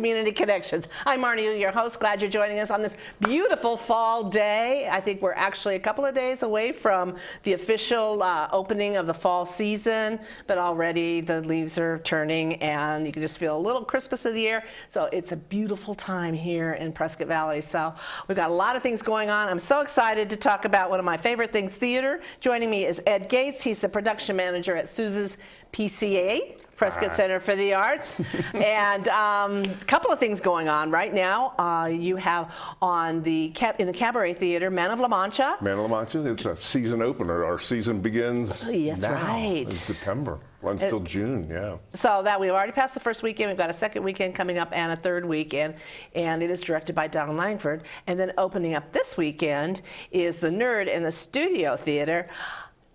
Community Connections. I'm Marnie, your host. Glad you're joining us on this beautiful fall day. I think we're actually a couple of days away from the official opening of the fall season, but already the leaves are turning and you can just feel a little crispness of the air. So it's a beautiful time here in Prescott Valley. So we've got a lot of things going on. I'm so excited to talk about one of my favorite things, theater. Joining me is Ed Gates. He's the production manager at Sousa's PCA, Prescott Center for the Arts. And a couple of things going on right now. You have in the Cabaret Theater, Man of La Mancha. Man of La Mancha, it's a season opener. Our season begins now in September. Runs till June, yeah. So that we've already passed the first weekend. We've got a second weekend coming up and a third weekend. And it is directed by Donald Langford. And then opening up this weekend is The Nerd in the Studio Theater,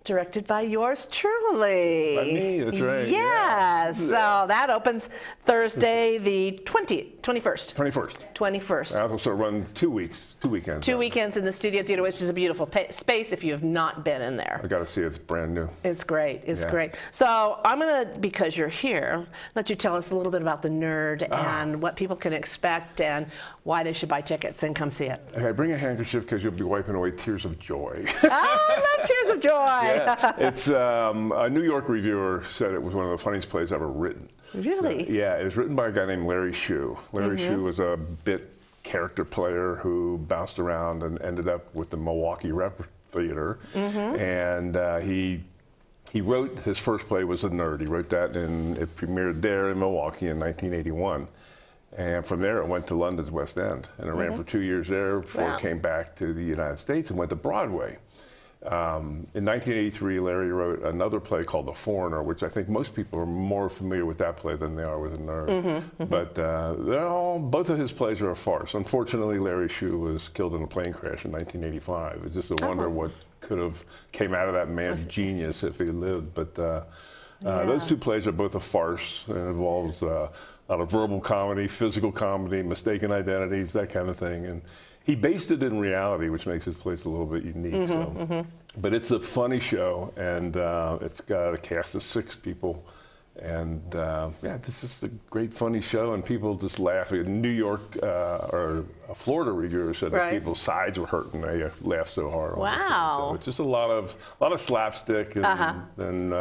directed by yours truly. By me, that's right. Yes. Yeah. So that opens Thursday, the 21st. 21st. I also run 2 weeks, 2 weekends. 2 weekends in the Studio Theater, which is a beautiful space if you have not been in there. I got to see it. It's brand new. It's great. It's great. So I'm going to, because you're here, let you tell us a little bit about The Nerd and what people can expect and why they should buy tickets and come see it. Okay, bring a handkerchief because you'll be wiping away tears of joy. I love Tears of Joy. Yeah. It's a New York reviewer said it was one of the funniest plays ever written. Really? So, yeah, it was written by a guy named Larry Shue. Larry Shue was a bit character player who bounced around and ended up with the Milwaukee Rep Theater. And he wrote, his first play was The Nerd. He wrote that and it premiered there in Milwaukee in 1981. And from there it went to London's West End. And it ran for 2 years there before it came back to the United States and went to Broadway. In 1983, Larry wrote another play called The Foreigner, which I think most people are more familiar with that play than they are with The Nerd. But both of his plays are a farce. Unfortunately, Larry Shue was killed in a plane crash in 1985. It's just a wonder what could have came out of that man's genius if he lived. But those two plays are both a farce. It involves a lot of verbal comedy, physical comedy, mistaken identities, that kind of thing. And he based it in reality, which makes his place a little bit unique. But it's a funny show, and it's got a cast of 6 people. And yeah, this is a great, funny show, and people just laugh. In New York, or a Florida reviewer said that people's sides were hurting. They laughed so hard. So it's just a lot of slapstick, and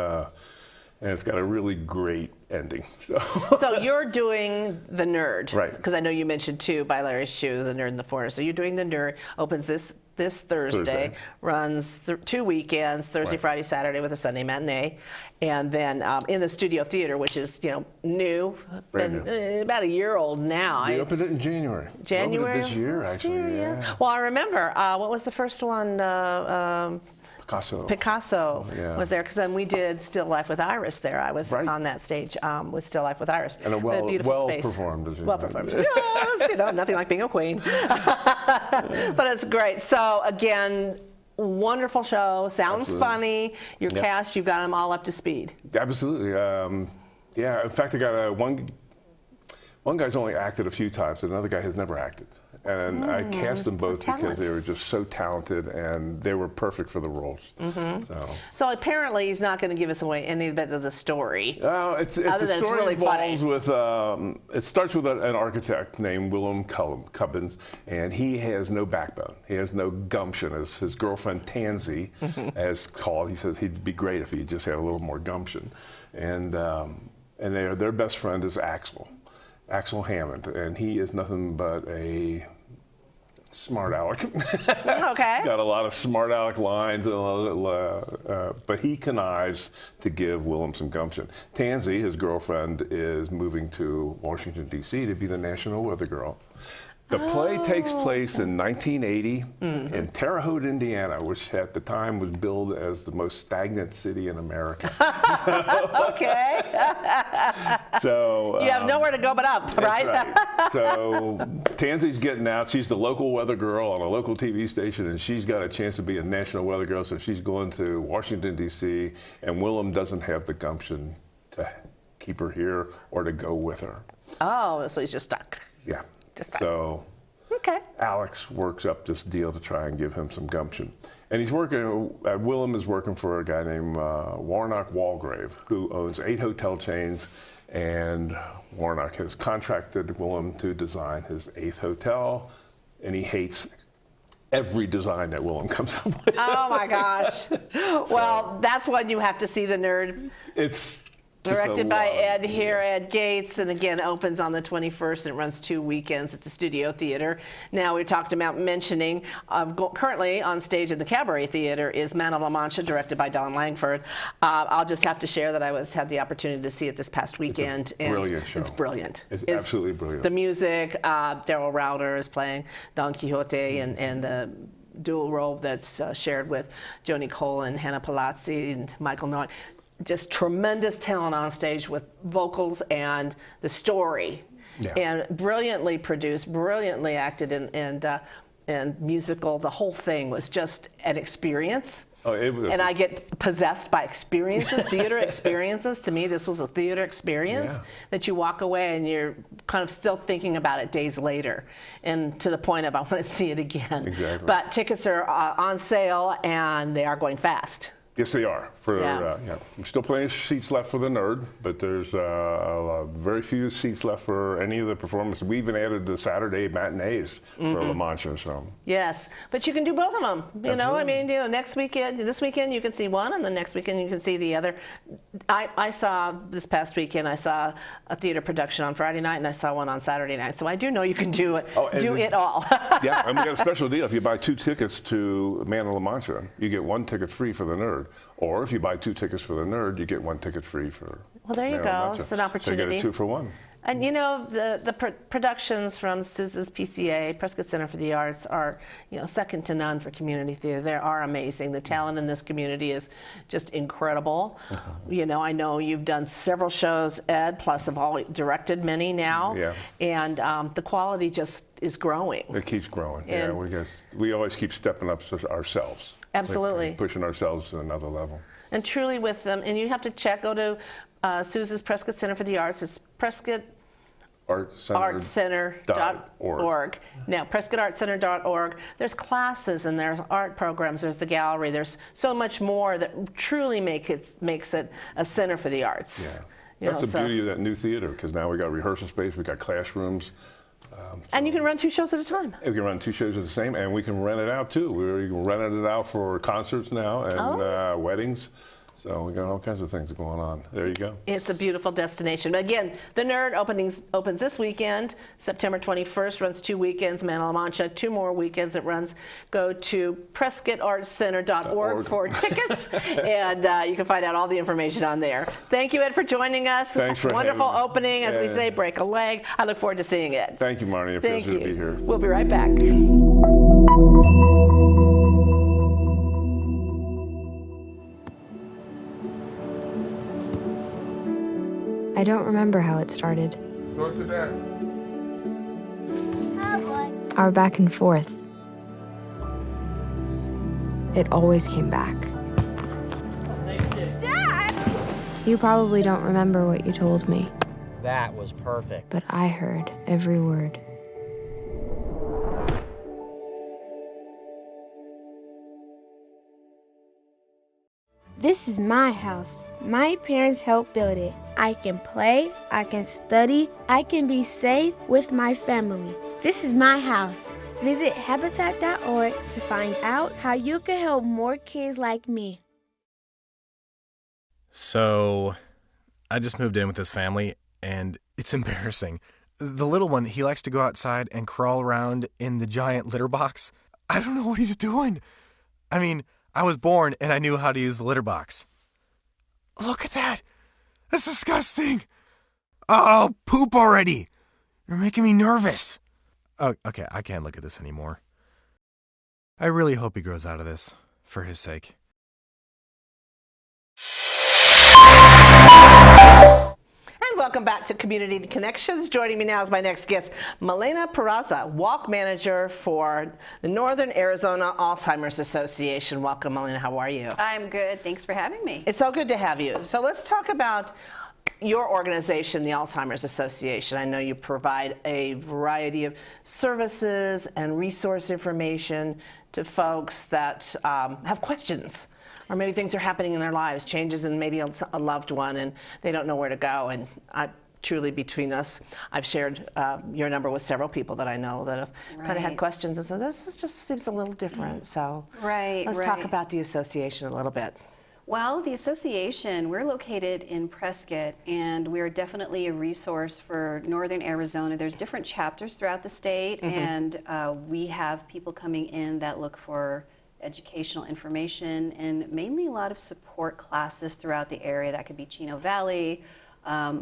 it's got a really great ending. So you're doing The Nerd. Right. Because I know you mentioned too by Larry Shue, The Nerd and the Foreigner. So you're doing The Nerd, opens this Thursday, runs 2 weekends, Thursday, Friday, Saturday with a Sunday matinee. And then in the Studio Theater, which is, new, about a year old now. We opened it in January. January? This year, actually, yeah. Well, I remember, what was the first one? Picasso was there, because then we did Still Life with Iris there. I was on that stage with Still Life with Iris. And a well performed, as you well performed. Yes, nothing like being a queen. But it's great. So again, wonderful show. Sounds funny. Your cast, you've got them all up to speed. Absolutely. Yeah. In fact, I got one guy's only acted a few times, and another guy has never acted. And I cast them both because they were just so talented, and they were perfect for the roles. So apparently he's not going to give us away any bit of the story. It's a story really involves with, it starts with an architect named Willem Cubbins, and he has no backbone. He has no gumption, as his girlfriend Tansy has called. He says he'd be great if he just had a little more gumption. And their best friend is Axel Hammond, and he is nothing but a smart aleck. Got a lot of smart aleck lines, but he connives to give Willem some gumption. Tansy, his girlfriend, is moving to Washington, D.C. to be the national weather girl. The play takes place in 1980 in Terre Haute, Indiana, which at the time was billed as the most stagnant city in America. So you have nowhere to go but up, right? So Tansy's getting out. She's the local weather girl on a local TV station, and she's got a chance to be a national weather girl. So she's going to Washington, D.C., and Willem doesn't have the gumption to keep her here or to go with her. Oh, so he's just stuck. Yeah. So Alex works up this deal to try and give him some gumption. And he's working, Willem is working for a guy named Warnock Walgrave, who owns 8 hotel chains And Warnock has contracted Willem to design his 8th hotel, and he hates every design that Willem comes up with. Oh my gosh. Well, that's when you have to see The Nerd. It's just Directed a by lot. Ed here, Ed Gates, and again opens on the 21st and it runs 2 weekends at the Studio Theater. Now we talked about mentioning currently on stage in the Cabaret Theater is Man of La Mancha, directed by Don Langford. I'll just have to share that I had the opportunity to see it this past weekend. It's a brilliant show. It's brilliant. It's absolutely brilliant. The music, Daryl Rauter is playing Don Quixote and the dual role that's shared with Joni Cole and Hannah Palazzi and Michael Noy. Just tremendous talent on stage with vocals and the story, and brilliantly produced, brilliantly acted, and musical. The whole thing was just an experience. Oh, it was. And I get possessed by experiences, theater experiences. To me, this was a theater experience that you walk away and you're kind of still thinking about it days later, and to the point of I want to see it again. Exactly. But tickets are on sale and they are going fast. Yes, they are. We're still plenty of seats left for The Nerd, but there's very few seats left for any of the performances. We even added the Saturday matinees for La Mancha. So. Yes, but you can do both of them. You know, I mean, this weekend you can see one, and the next weekend you can see the other. I saw this past weekend. I saw a theater production on Friday night, and I saw one on Saturday night. So I do know you can do it. Do it all. Yeah, and we got a special deal. If you buy 2 tickets to Man of La Mancha, you get 1 ticket free for The Nerd. Or if you buy 2 tickets for The Nerd, you get 1 ticket free for. Well, there you Man of La go. Mancha. It's an opportunity. So you get a 2 for 1. And you know, the productions from Sousa's PCA, Prescott Center for the Arts, are, you know, second to none for community theater. They are amazing. The talent in this community is just incredible. You know, I know you've done several shows, Ed, plus have all directed many now. Yeah. And the quality just is growing. It keeps growing. And Yeah, we always keep stepping up ourselves. Absolutely. Like pushing ourselves to another level. And truly with them, and you have to go to Sousa's Prescott Center for the Arts. It's Prescott artscenter.org. Now, prescottartcenter.org. There's classes and there's art programs. There's the gallery. There's so much more that truly makes it a center for the arts. Yeah, that's the beauty of that new theater, because now we got rehearsal space, we got classrooms. And you can run 2 shows at a time. We can run 2 shows at the same, and we can rent it out too. We're renting it out for concerts now and weddings. So we got all kinds of things going on. There you go. It's a beautiful destination. Again, The Nerd opens this weekend, September 21st, runs 2 weekends, Man of La Mancha, 2 more weekends it runs. Go to prescottartcenter.org for tickets, and you can find out all the information on there. Thank you, Ed, for joining us. Thanks for Wonderful having me. opening, as we say, break a leg. I look forward to seeing it. Thank you, Marnie. Thank Pleasure you. to be here. We'll be right back. I don't remember how it started. Go to that. Our back and forth. It always came back. Dad! You probably don't remember what you told me, That was perfect. but I heard every word. This is my house. My parents helped build it. I can play, I can study, I can be safe with my family. This is my house. Visit Habitat.org to find out how you can help more kids like me. So, I just moved in with this family, and it's embarrassing. The little one, he likes to go outside and crawl around in the giant litter box. I don't know what he's doing. I mean, I was born and I knew how to use the litter box. Look at that! That's disgusting! Oh, poop already! You're making me nervous. Oh, okay, I can't look at this anymore. I really hope he grows out of this, for his sake. And welcome back to Community Connections. Joining me now is my next guest, Malena Peraza, Walk Manager for the Northern Arizona Alzheimer's Association. Welcome, Malena. How are you? I'm good. Thanks for having me. It's so good to have you. So let's talk about your organization, the Alzheimer's Association. I know you provide a variety of services and resource information to folks that have questions Or maybe things are happening in their lives, changes in maybe a loved one, and they don't know where to go. And truly, between us, I've shared your number with several people that I know that have kind of had Right. questions and said, just seems a little different. So Right, let's talk right. about the association a little bit. Well, the association, we're located in Prescott, and we're definitely a resource for Northern Arizona. There's different chapters throughout the state, and we have people coming in that look for educational information and mainly a lot of support classes throughout the area. That could be Chino Valley,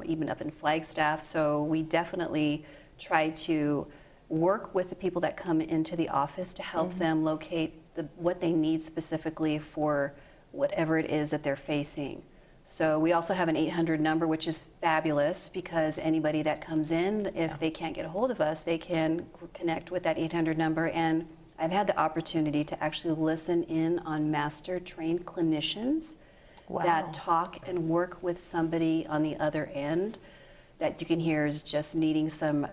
even up in Flagstaff. So we definitely try to work with the people that come into the office to help them locate what they need specifically for whatever it is that they're facing. So we also have an 800 number, which is fabulous because anybody that comes in, if they can't get a hold of us, they can connect with that 800 number. And I've had the opportunity to actually listen in on master trained clinicians that talk and work with somebody on the other end that you can hear is just needing some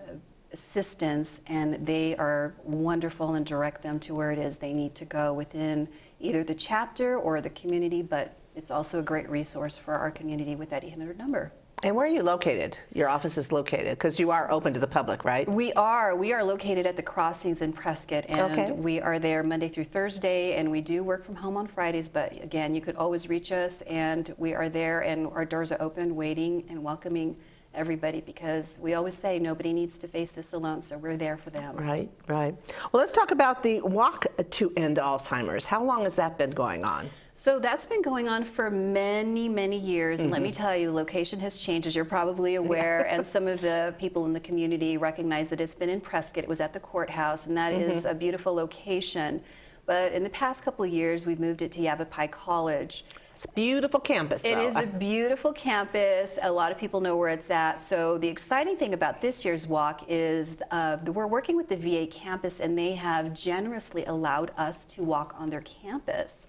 assistance, and they are wonderful and direct them to where it is they need to go within either the chapter or the community, but it's also a great resource for our community with that 800 number. And where are you located? Your office is located, because you are open to the public, right? We are located at the Crossings in Prescott, and Okay. we are there Monday through Thursday, and we do work from home on Fridays, but again, you could always reach us, and we are there, and our doors are open, waiting and welcoming everybody, because we always say nobody needs to face this alone, so we're there for them. Right, right. Well, let's talk about the Walk to End Alzheimer's. How long has that been going on? So that's been going on for many, many years. And let me tell you, the location has changed, as you're probably aware. And some of the people in the community recognize that it's been in Prescott. It was at the courthouse, and that is a beautiful location. But in the past couple of years, we've moved it to Yavapai College. It's a beautiful campus, It though. is a beautiful campus. A lot of people know where it's at. So the exciting thing about this year's walk is we're working with the VA campus, and they have generously allowed us to walk on their campus.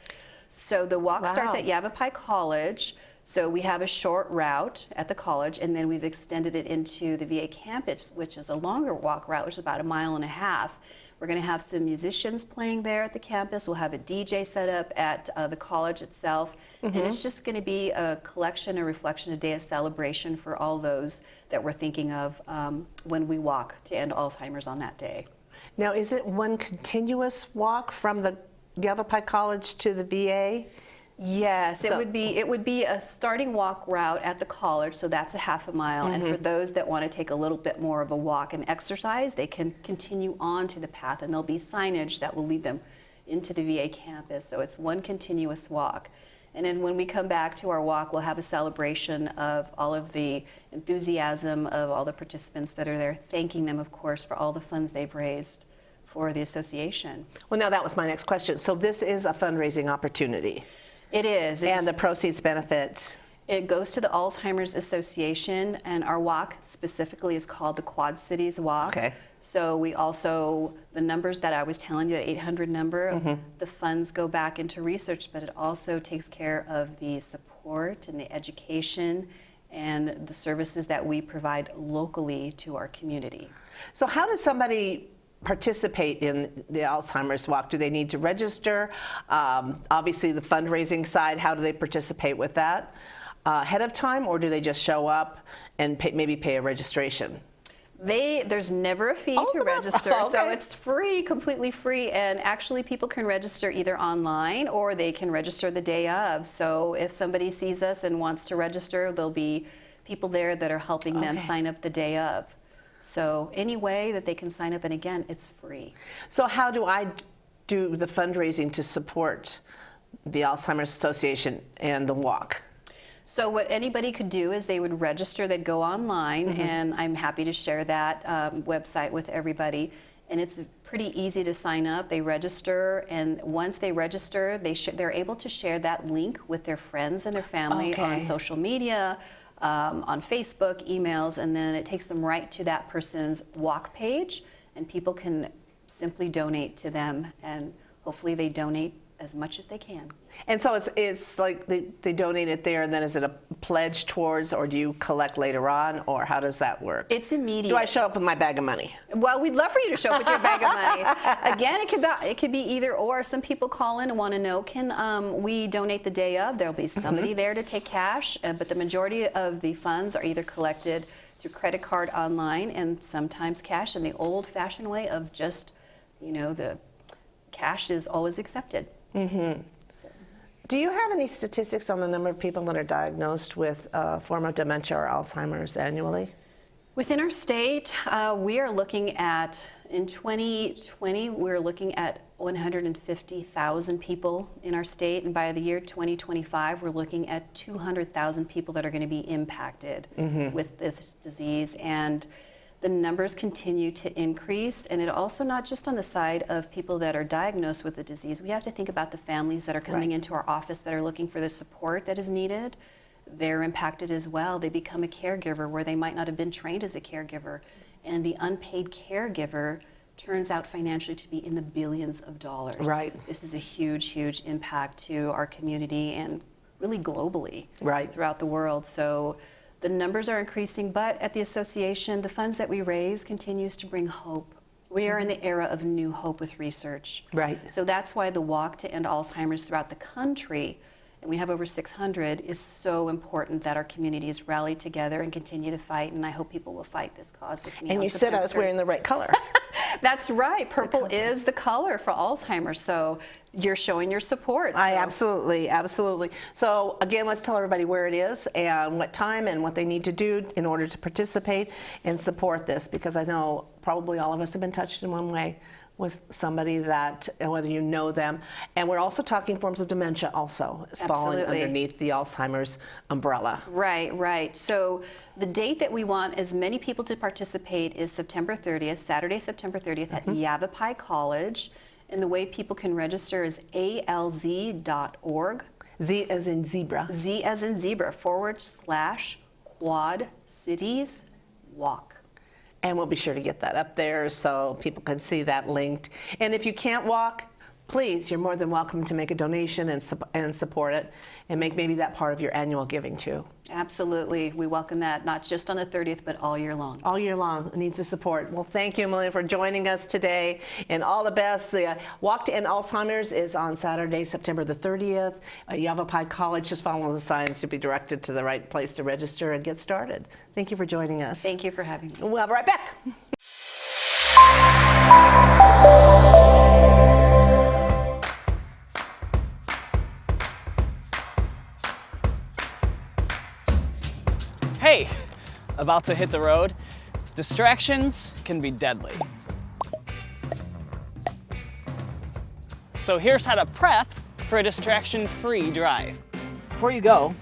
So the walk starts Wow. at Yavapai College. So we have a short route at the college, and then we've extended it into the VA campus, which is a longer walk route, which is about 1.5 miles. We're going to have some musicians playing there at the campus. We'll have a DJ set up at the college itself. And it's just going to be a collection, a reflection, a day of celebration for all those that we're thinking of when we walk to end Alzheimer's on that day. Now, is it one continuous walk from the Yavapai College to the VA? Yes, So- it would be a starting walk route at the college, so that's a 1/2 mile. And for those that want to take a little bit more of a walk and exercise, they can continue on to the path, and there'll be signage that will lead them into the VA campus. So it's one continuous walk. And then when we come back to our walk, we'll have a celebration of all of the enthusiasm of all the participants that are there, thanking them, of course, for all the funds they've raised for the association. Well, now that was my next question. So this is a fundraising opportunity, It is. and the proceeds benefit. It goes to the Alzheimer's Association, and our walk specifically is called the Quad Cities Walk. Okay. So we also, the numbers that I was telling you, that 800 number, the funds go back into research, but it also takes care of the support and the education and the services that we provide locally to our community. So how does somebody participate in the Alzheimer's Walk? Do they need to register? Obviously, the fundraising side, how do they participate with that? Ahead of time, or do they just show up and maybe pay a registration? There's never a fee to register, so Okay. it's free, completely free, and actually people can register either online or they can register the day of. So if somebody sees us and wants to register, there'll be people there that are helping them Okay. sign up the day of. So any way that they can sign up, and again, it's free. So how do I do the fundraising to support the Alzheimer's Association and the walk? So what anybody could do is they would register, they'd go online, and I'm happy to share that website with everybody. And it's pretty easy to sign up. They register, and once they register, they're able to share that link with their friends and their family on Okay. social media, on Facebook, emails, and then it takes them right to that person's walk page, and people can simply donate to them, and hopefully they donate as much as they can. And so it's like they donate it there, and then is it a pledge towards, or do you collect later on, or how does that work? It's immediate. Do I show up with my bag of money? Well, we'd love for you to show up with your bag of money. Again, it could be either or. Some people call in and want to know, can we donate the day of? There'll be somebody there to take cash, but the majority of the funds are either collected through credit card online and sometimes cash in the old-fashioned way of just, the cash is always accepted. So. Do you have any statistics on the number of people that are diagnosed with a form of dementia or Alzheimer's annually? Within our state, we are looking at, in 2020, we're looking at 150,000 people in our state, and by the year 2025, we're looking at 200,000 people that are going to be impacted with this disease. And the numbers continue to increase, and it also not just on the side of people that are diagnosed with the disease. We have to think about the families that are coming into our office that are looking for the support that is needed. They're impacted as well. They become a caregiver where they might not have been trained as a caregiver, and the unpaid caregiver turns out financially to be in the billions of dollars. Right. This is a huge, huge impact to our community and really globally throughout the world. So the numbers are increasing, but at the association, the funds that we raise continues to bring hope. We are in the era of new hope with research. Right. So that's why the Walk to End Alzheimer's throughout the country, and we have over 600, is so important that our communities rally together and continue to fight, and I hope people will fight this cause with me. And you said I was wearing the right color. That's right. Purple is the color for Alzheimer's, so you're showing your support. I so. absolutely. So again, let's tell everybody where it is and what time and what they need to do in order to participate and support this, because I know probably all of us have been touched in one way with somebody that, whether you know them. And we're also talking forms of dementia also. It's falling underneath the Alzheimer's umbrella. Right. So the date that we want as many people to participate is September 30th, Saturday, September 30th at Yavapai College. And the way people can register is alz.org. Z as in zebra. Z as in zebra, /Quad Cities Walk. And we'll be sure to get that up there so people can see that linked. And if you can't walk, please, you're more than welcome to make a donation and support it, and make maybe that part of your annual giving too. Absolutely. We welcome that, not just on the 30th, but all year long. All year long. It needs the support. Well, thank you, Melinda, for joining us today, and all the best. The Walk to End Alzheimer's is on Saturday, September the 30th. Yavapai College. Just follow the signs to be directed to the right place to register and get started. Thank you for joining us. Thank you for having me. We'll be right back. Hey, about to hit the road? Distractions can be deadly. So here's how to prep for a distraction-free drive. Before you go,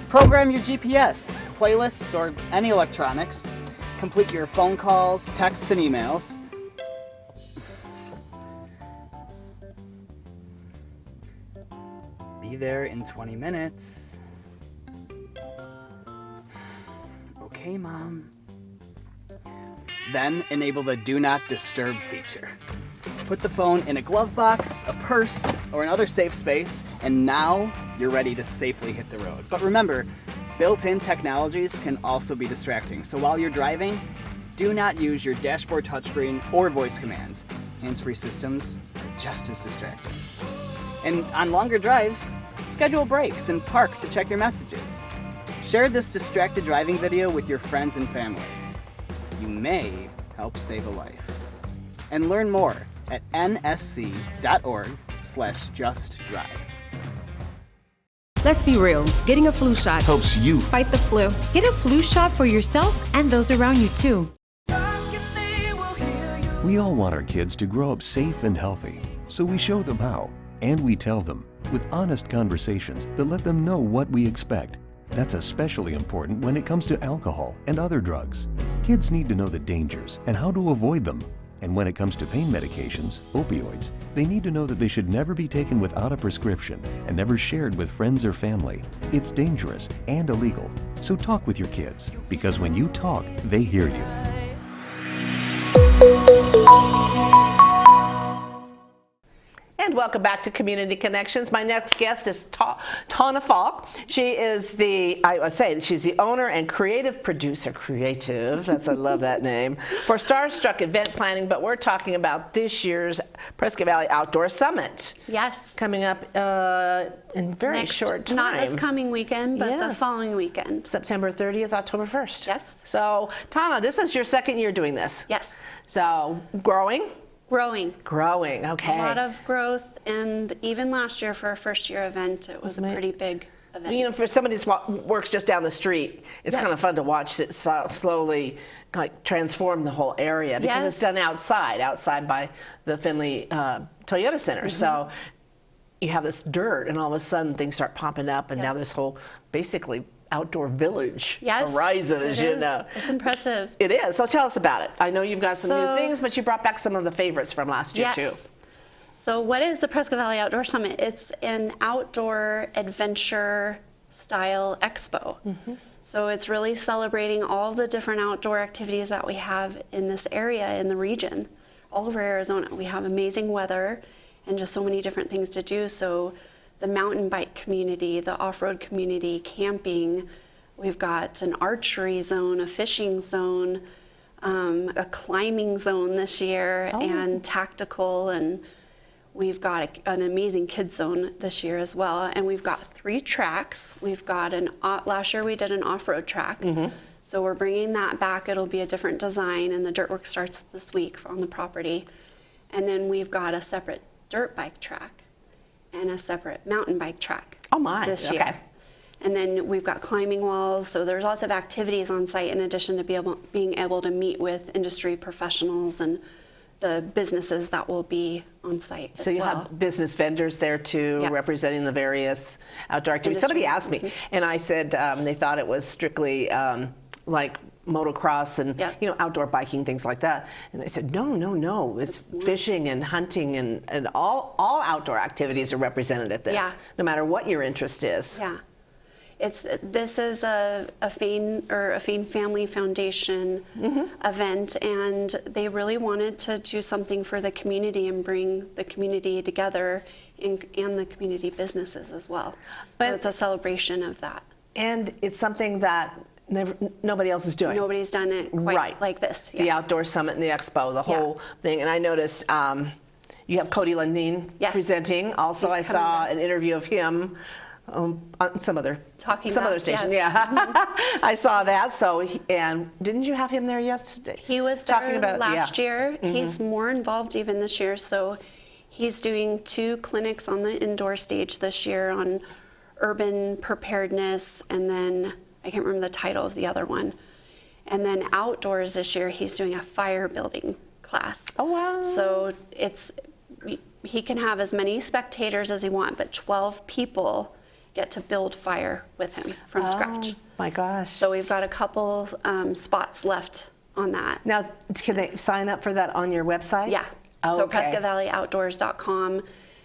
program your GPS, playlists, or any electronics. Complete your phone calls, texts, and emails. Be there in 20 minutes. Okay, Mom. Then enable the Do Not Disturb feature. Put the phone in a glove box, a purse, or another safe space, and now you're ready to safely hit the road. But remember, built-in technologies can also be distracting, so while you're driving, do not use your dashboard touchscreen or voice commands. Hands-free systems are just as distracting. And on longer drives, schedule breaks and park to check your messages. Share this distracted driving video with your friends and family. You may help save a life. And learn more at nsc.org/justdrive. Let's be real, getting a flu shot helps you fight the flu. Get a flu shot for yourself and those around you too. We all want our kids to grow up safe and healthy, so we show them how, and we tell them with honest conversations that let them know what we expect. That's especially important when it comes to alcohol and other drugs. Kids need to know the dangers and how to avoid them. And when it comes to pain medications, opioids, they need to know that they should never be taken without a prescription and never shared with friends or family. It's dangerous and illegal. So talk with your kids, because when you talk, they hear you. And welcome back to Community Connections. My next guest is Tana Falk. She is she's the owner and creative producer, I love that name, for Starstruck Event Planning, but we're talking about this year's Prescott Valley Outdoor Summit. Yes. Coming up in very short time. Not this coming weekend, but the Yes. following weekend. September 30th, October 1st. Yes. So, Tana, this is your second year doing this. Yes. So, growing? Growing. Growing, okay. A lot of growth, and even last year for a first-year event, it was a pretty big event. You know, for somebody who works just down the street, it's kind of fun to watch it slowly transform the whole area, because it's done outside by the Finley Toyota Center. So you have this dirt, and all of a sudden things start popping up, and now this whole basically outdoor village arises. You know, it's impressive. It is. So tell us about it. I know you've got some new things, but you brought back some of the favorites from last year too. So what is the Prescott Valley Outdoor Summit? It's an outdoor adventure style expo. So it's really celebrating all the different outdoor activities that we have in this area, in the region, all over Arizona. We have amazing weather and just so many different things to do. So the mountain bike community, the off-road community, camping, we've got an archery zone, a fishing zone, a climbing zone this year, and tactical, and we've got an amazing kids zone this year as well. And we've got 3 tracks. We've got last year we did an off-road track. So we're bringing that back. It'll be a different design, and the dirt work starts this week on the property. And then we've got a separate dirt bike track and a separate mountain bike track this year. And then we've got climbing walls, so there's lots of activities on site in addition to being able to meet with industry professionals and the businesses that will be on site as well. So you have business vendors there too, representing the various outdoor activities. Somebody asked me, and I said they thought it was strictly like motocross and outdoor biking, things like that. And they said, no, it's fishing and hunting and all outdoor activities are represented at this, no matter what your interest is. This is a Fain Family Foundation event, and they really wanted to do something for the community and bring the community together and the community businesses as well. So it's a celebration of that. And it's something that nobody else is doing. Nobody's done it quite like this. The Outdoor Summit and the Expo, the whole thing. And I noticed you have Cody Lundeen presenting. Also, I saw an interview of him on some other station. I saw that. So, and didn't you have him there yesterday? He was there last year. He's more involved even this year. So he's doing 2 clinics on the indoor stage this year on urban preparedness, and then I can't remember the title of the other one. And then outdoors this year, he's doing a fire building class. Oh, wow. So he can have as many spectators as he wants, but 12 people get to build fire with him from scratch. My gosh. So we've got a couple spots left on that. Now, can they sign up for that on your website? Yeah. So PrescottValleyOutdoors.com,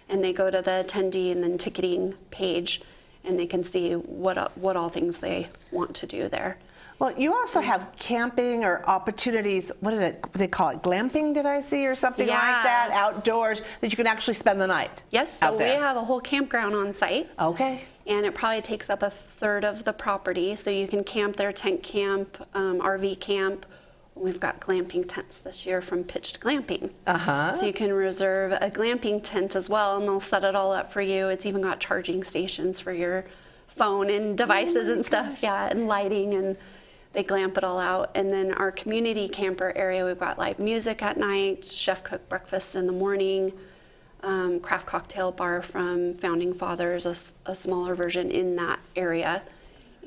and they go to the attendee and then ticketing page, and they can see what all things they want to do there. Well, you also have camping or opportunities, what did they call it? Glamping, did I see, or something like that, outdoors, that you can actually spend the night. Yes, so we have a whole campground on site. Okay. And it probably takes up a third of the property, so you can camp there, tent camp, RV camp. We've got glamping tents this year from Pitched Glamping. So you can reserve a glamping tent as well, and they'll set it all up for you. It's even got charging stations for your phone and devices and stuff, and lighting, and they glamp it all out. And then our community camper area, we've got live music at night, chef cook breakfast in the morning, craft cocktail bar from Founding Fathers, a smaller version in that area,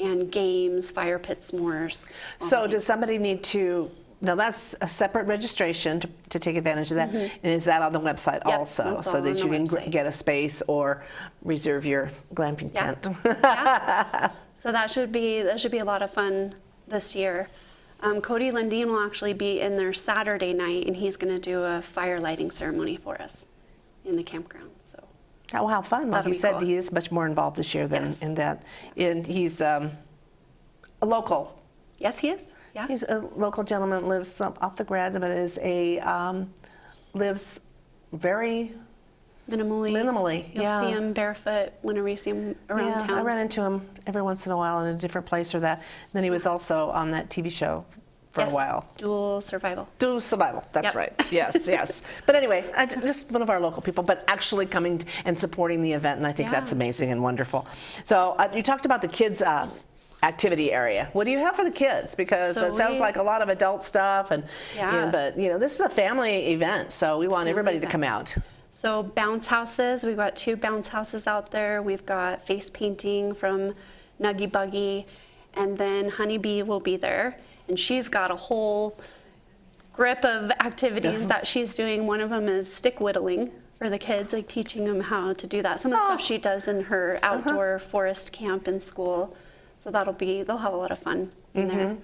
and games, fire pit s'mores. So does somebody need to, now that's a separate registration to take advantage of that, and is that on the website also? So that you can get a space or reserve your glamping tent? So that should be a lot of fun this year. Cody Lundeen will actually be in there Saturday night, and he's going to do a fire lighting ceremony for us in the campground. So. Oh, how fun. Like you said, he is much more involved this year than in that. And he's a local. Yes, he is. Yeah. He's a local gentleman, lives off the grid, but lives very Minimally, You'll yeah. see them barefoot whenever you see them around Yeah, town. I run into him every once in a while in a different place or that. And then he was also on that TV show for Yes, a while. Dual survival. Do survival. That's Yep. right. Yes, yes. But anyway, just one of our local people, but actually coming and supporting the event, and I think that's Yeah. amazing and wonderful. So you talked about the kids' activity area. What do you have for the kids? Because So it sounds we- like a lot of adult stuff, and Yeah. but this is a family event, so we want family everybody to event. come out. So bounce houses, we've got 2 bounce houses out there. We've got face painting from Nuggy Buggy, and then Honeybee will be there. And she's got a whole grip of activities that she's doing. One of them is stick whittling for the kids, like teaching them how to do that. Some of the stuff she does in her outdoor forest camp in school. So they'll have a lot of fun in there.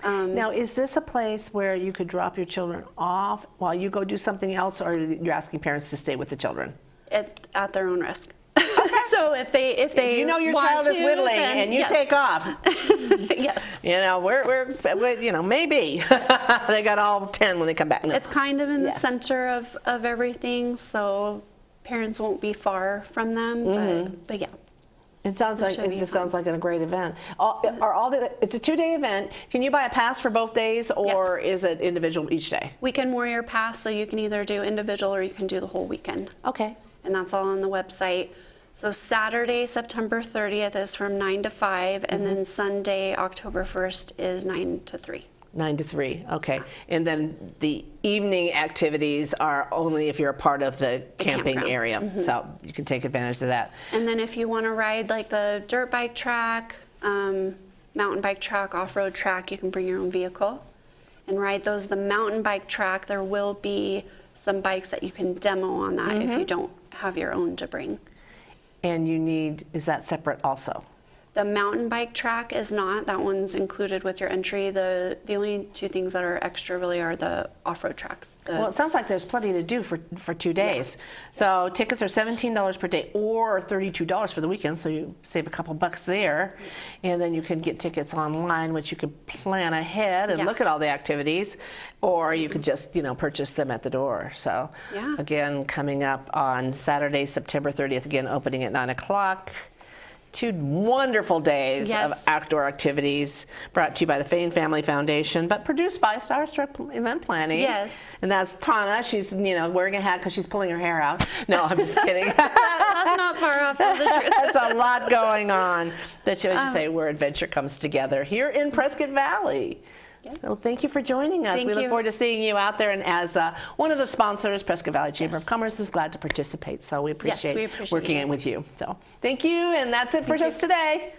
Now, is this a place where you could drop your children off while you go do something else, or you're asking parents to stay with the children? At their own risk. So if they If you know your want child is to, whittling then and you yes. take off, Yes. we're maybe they got all 10 when they come back. No. It's kind of in Yeah. the center of everything, so parents won't be far from them. But yeah. It sounds It like should it be just fun. sounds like a great event. It's a 2-day event. Can you buy a pass for both days, or is it individual each day? Weekend Warrior Pass, so you can either do individual or you can do the whole weekend. Okay. And that's all on the website. So Saturday, September 30th is from 9 to 5, and then Sunday, October 1st is 9 to 3. 9 to 3. Okay. And then the evening activities are only if you're a part of the camping campground. area, so you can take advantage of that. And then if you want to ride like the dirt bike track, mountain bike track, off-road track, you can bring your own vehicle and ride those. The mountain bike track, there will be some bikes that you can demo on that if you don't have your own to bring. And is that separate also? The mountain bike track is not. That one's included with your entry. The only 2 things that are extra really are the off-road tracks. Well, it sounds like there's plenty to do for 2 days. So tickets are $17 per day or $32 for the weekend, so you save a couple bucks there. And then you can get tickets online, which you could plan ahead and Yeah. look at all the activities, or you could just, purchase them at the door. So Yeah. again, coming up on Saturday, September 30th, again, opening at 9 o'clock. 2 wonderful days of Yes. outdoor activities brought to you by the Fain Family Foundation, but produced by Starstruck Event Planning. Yes. And that's Tana. She's, wearing a hat because she's pulling her hair out. No, I'm just kidding. That's not far off of the truth. That's a lot going on that shows you say where adventure comes together here in Prescott Valley. So thank you for joining us. Thank We look you. forward to seeing you out there. And as one of the sponsors, Prescott Valley Chamber of Commerce is glad to participate. So we appreciate, we appreciate working it. with you. So thank you. And that's it for us today.